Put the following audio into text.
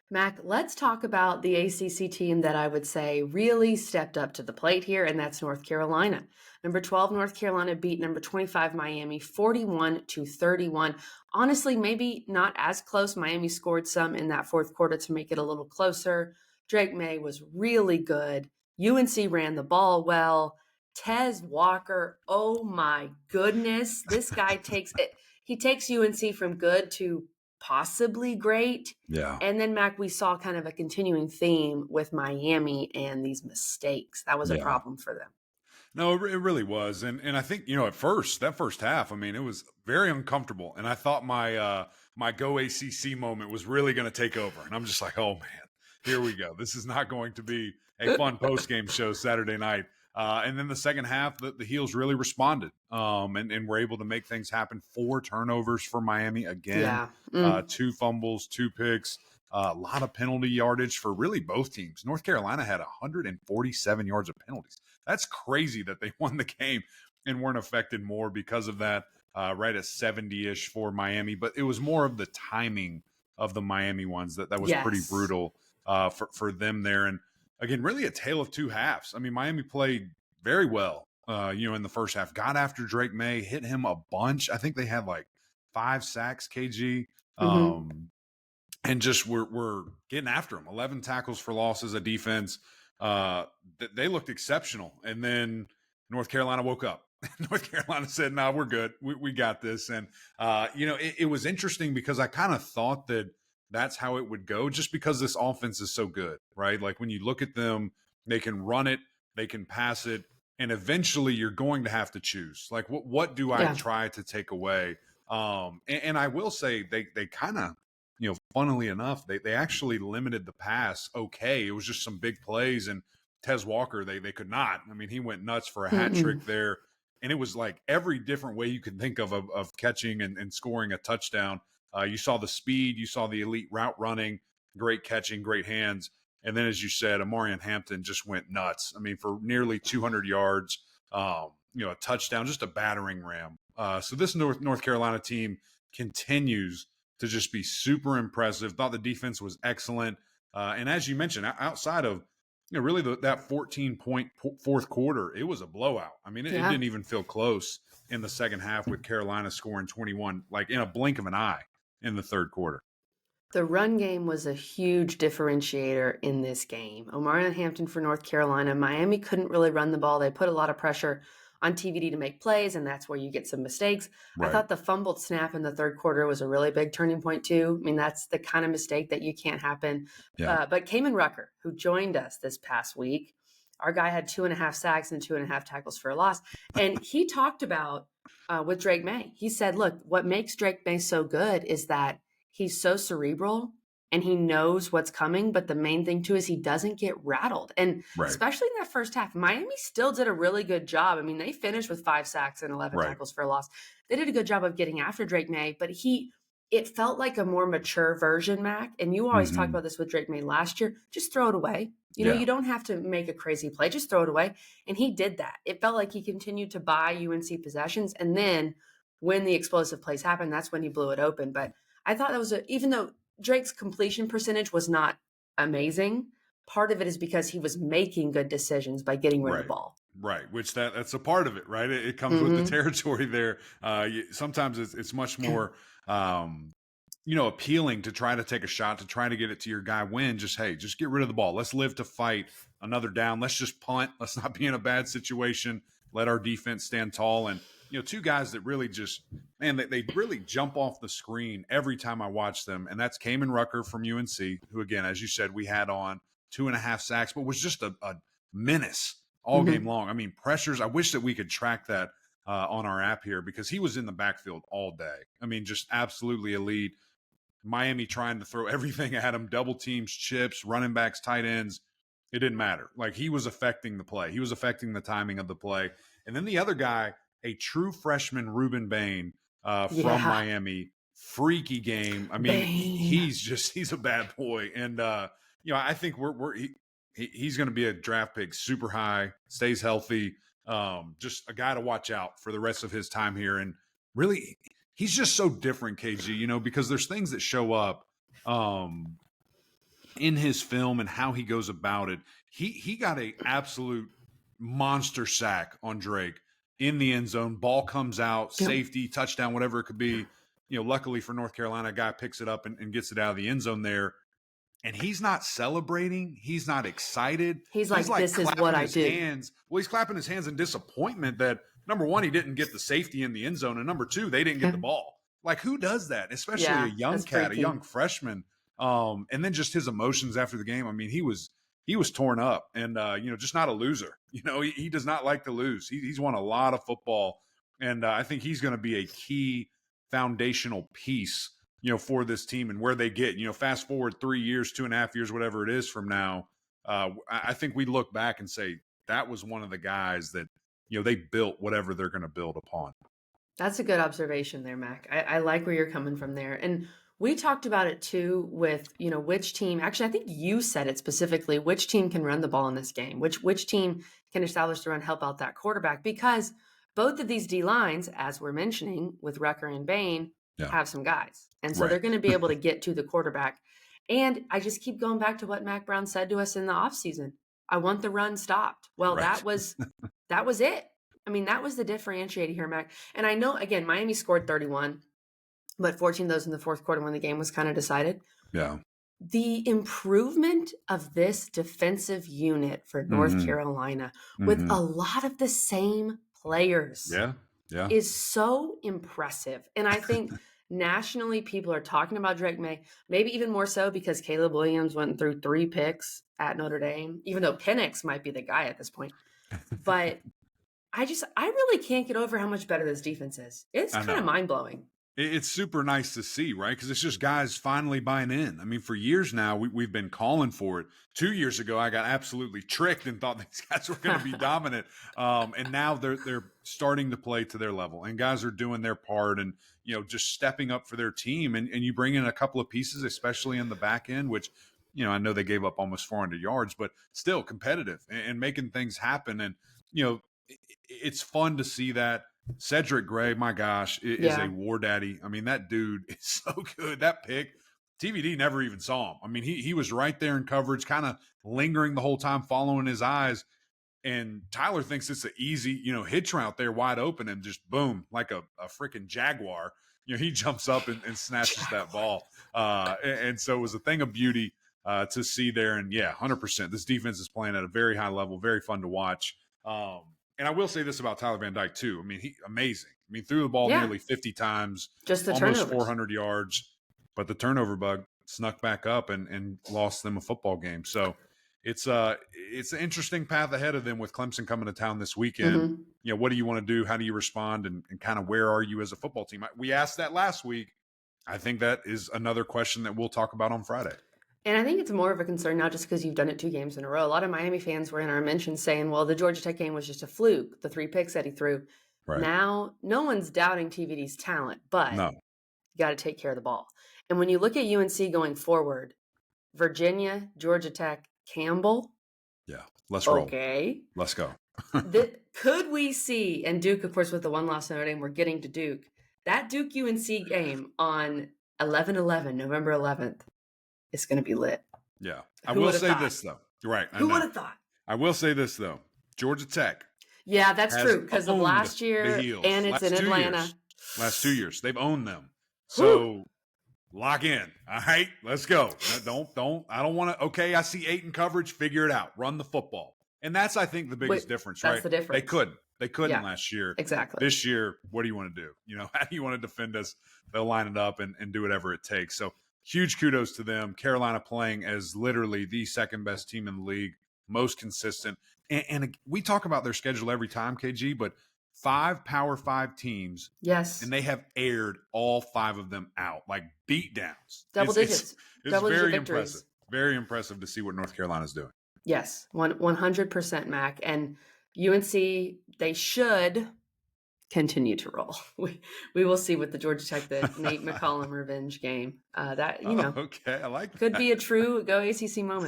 Mac, let's talk about the ACC team that I would say really stepped up to the plate here, and that's North Carolina. Number 12, North Carolina beat number 25, Miami, 41-31. Honestly, maybe not as close. Miami scored some in that fourth quarter to make it a little closer. Drake May was really good. UNC ran the ball well. Tez Walker, oh my goodness. This guy takes it. He takes UNC from good to possibly great. Yeah. And then, Mac, we saw kind of a continuing theme with Miami and these mistakes. That was a Yeah. problem for them. No, it really was. And I think, at first, that first half, I mean, it was very uncomfortable. And I thought my go ACC moment was really going to take over. And I'm just like, oh man, here we go. This is not going to be a fun post-game show Saturday night. And then the second half, the Heels really responded and were able to make things happen. 4 turnovers for Miami again, Yeah. 2 fumbles, 2 picks, a lot of penalty yardage for really both teams. North Carolina had 147 yards of penalties. That's crazy that they won the game and weren't affected more because of that, right at 70-ish for Miami. But it was more of the timing of the Miami ones that was pretty Yes. brutal for them there. And again, really a tale of 2 halves. I mean, Miami played very well, in the first half. Got after Drake May, hit him a bunch. I think they had like 5 sacks, KG. And just were getting after him. 11 tackles for loss as a defense. They looked exceptional. And then North Carolina woke up. North Carolina said, no, we're good. We got this. And, it was interesting because I kind of thought that that's how it would go just because this offense is so good, right? Like when you look at them, they can run it, they can pass it, and eventually you're going to have to choose. Like, what do I try to take away? And I will say they kind of, funnily enough, they actually limited the pass okay. It was just some big plays, and Tez Walker, they could not. I mean, he went nuts for a hat trick there. And it was like every different way you can think of catching and scoring a touchdown. You saw the speed, you saw the elite route running, great catching, great hands. And then, as you said, Amarian Hampton just went nuts. I mean, for nearly 200 yards, a touchdown, just a battering ram. So this North Carolina team continues to just be super impressive. Thought the defense was excellent. And as you mentioned, outside of, really that 14-point fourth quarter, it was a blowout. I mean, it didn't even feel close in the second half with Carolina scoring 21, like in a blink of an eye in the third quarter. The run game was a huge differentiator in this game. Omarion Hampton for North Carolina. Miami couldn't really run the ball. They put a lot of pressure on TVD to make plays, and that's where you get some mistakes. Right. I thought the fumbled snap in the third quarter was a really big turning point too. I mean, that's the kind of mistake that you can't happen. Yeah. But Kamen Rucker, who joined us this past week, our guy had 2.5 sacks and 2.5 tackles for a loss. And he talked about with Drake May, he said, look, what makes Drake May so good is that he's so cerebral and he knows what's coming. But the main thing too is he doesn't get rattled. And especially in that first half, Miami still did a really good job. I mean, they finished with 5 sacks and 11 tackles for a loss. They did a good job of getting after Drake May, but it felt like a more mature version, Mac. And you always talked about this with Drake May last year. Just throw it away. You don't have to make a crazy play. Just throw it away. And he did that. It felt like he continued to buy UNC possessions. And then when the explosive plays happened, that's when he blew it open. But I thought that was even though Drake's completion percentage was not amazing, part of it is because he was making good decisions by getting rid of the ball. Right, which that's a part of it, right? It comes with the territory there. Sometimes it's much more, appealing to try to take a shot, to try to get it to your guy when just get rid of the ball. Let's live to fight another down. Let's just punt. Let's not be in a bad situation. Let our defense stand tall. And, 2 guys that really just, man, they really jump off the screen every time I watch them. And that's Kamen Rucker from UNC, who, again, as you said, we had on 2.5 sacks, but was just a menace all game long. I mean, pressures. I wish that we could track that on our app here because he was in the backfield all day. I mean, just absolutely elite. Miami trying to throw everything at him, double teams, chips, running backs, tight ends. It didn't matter. Like, he was affecting the play. He was affecting the timing of the play. And then the other guy, a true freshman, Ruben Bain from Miami, freaky game. I mean, he's a bad boy. And, I think he's going to be a draft pick, super high, stays healthy. Just a guy to watch out for the rest of his time here. And really, he's just so different, KG, because there's things that show up in his film and how he goes about it, he got a absolute monster sack on Drake in the end zone. Ball comes out, Yep. safety, touchdown, whatever it could be. Luckily for North Carolina, a guy picks it up and gets it out of the end zone there. And he's not celebrating. He's not excited. He's like, this is clapping what I his do. hands. Well, he's clapping his hands in disappointment that, number one, he didn't get the safety in the end zone, and number two, they didn't get the ball. Like, who does that? Especially a young cat, freaky. a young freshman. And then just his emotions after the game. I mean, he was torn up, and just not a loser. He does not like to lose. He's won a lot of football, and I think he's going to be a key foundational piece for this team and where they get. Fast forward 3 years, 2.5 years, whatever it is from now. I think we look back and say that was one of the guys that they built whatever they're going to build upon. That's a good observation there, Mac. I like where you're coming from there. And we talked about it too with, which team, actually, I think you said it specifically, which team can run the ball in this game, which team can establish the run, help out that quarterback, because both of these D lines, as we're mentioning with Rucker and Bain, have some guys. And so they're going to be able to get to the quarterback. And I just keep going back to what Mac Brown said to us in the offseason. I want the run stopped. Well, that was it. I mean, that was the differentiator here, Mac. And I know, again, Miami scored 31, but 14 of those in the fourth quarter when the game was kind of decided. Yeah. The improvement of this defensive unit for North Carolina with a lot of the same players is so impressive. And I think nationally, people are talking about Drake Maye, maybe even more so because Caleb Williams went through 3 picks at Notre Dame, even though Penix might be the guy at this point. But I really can't get over how much better this defense is. It's kind of mind-blowing. It's super nice to see, right? Because it's just guys finally buying in. I mean, for years now, we've been calling for it. 2 years ago, I got absolutely tricked and thought these guys were going to be dominant. And now they're starting to play to their level. And guys are doing their part and, just stepping up for their team. And you bring in a couple of pieces, especially in the back end, which, I know they gave up almost 400 yards, but still competitive and making things happen. And, it's fun to see that. Cedric Gray, my gosh, is a war daddy. I mean, that dude is so good. That pick, TVD never even saw him. I mean, he was right there in coverage, kind of lingering the whole time, following his eyes. And Tyler thinks it's an easy, hitch route there wide open, and just boom, like a freaking jaguar. He jumps up and snatches that ball. And so it was a thing of beauty to see there. And 100%. This defense is playing at a very high level, very fun to watch. And I will say this about Tyler Van Dyke, too. I mean, amazing. I mean, threw the ball nearly 50 times, just the almost turnovers. 400 yards, but the turnover bug snuck back up and lost them a football game. So it's an interesting path ahead of them with Clemson coming to town this weekend. What do you want to do? How do you respond? And kind of where are you as a football team? We asked that last week. I think that is another question that we'll talk about on Friday. And I think it's more of a concern, not just because you've done it 2 games in a row. A lot of Miami fans were in our mentions saying, well, the Georgia Tech game was just a fluke, the 3 picks that he threw. Right. Now, no one's doubting TVD's talent, but you got to take care of the ball. And when you look at UNC going forward, Virginia, Georgia Tech, Campbell. Yeah, let's roll. Okay. Let's go. Could we see, and Duke, of course, with the 1 loss Notre Dame, we're getting to Duke. That Duke-UNC game on 11/11, November 11th, it's going to be lit. Yeah. I will say this, though. Right. Who would have thought? I will say this, though. Georgia Tech. Yeah, that's true. Because of last year, and it's in Atlanta. Last 2 years. They've owned them. So lock in. All right. Let's go. I don't want to. Okay, I see 8 in coverage. Figure it out. Run the football. And that's, I think, the biggest difference, right? That's the difference. They couldn't last year. Exactly. This year, what do you want to do? How do you want to defend us? They'll line it up and do whatever it takes. So huge kudos to them. Carolina playing as literally the second best team in the league, most consistent. And we talk about their schedule every time, KG, but 5 Power 5 teams. Yes. And they have aired all 5 of them out, like beat downs. Double digits. It's very impressive. Very impressive to see what North Carolina's doing. Yes, 100%, Mac. And UNC, they should continue to roll. We will see with the Georgia Tech, the Nate McCollum revenge game. Okay, I like that. Could be a true Go ACC moment.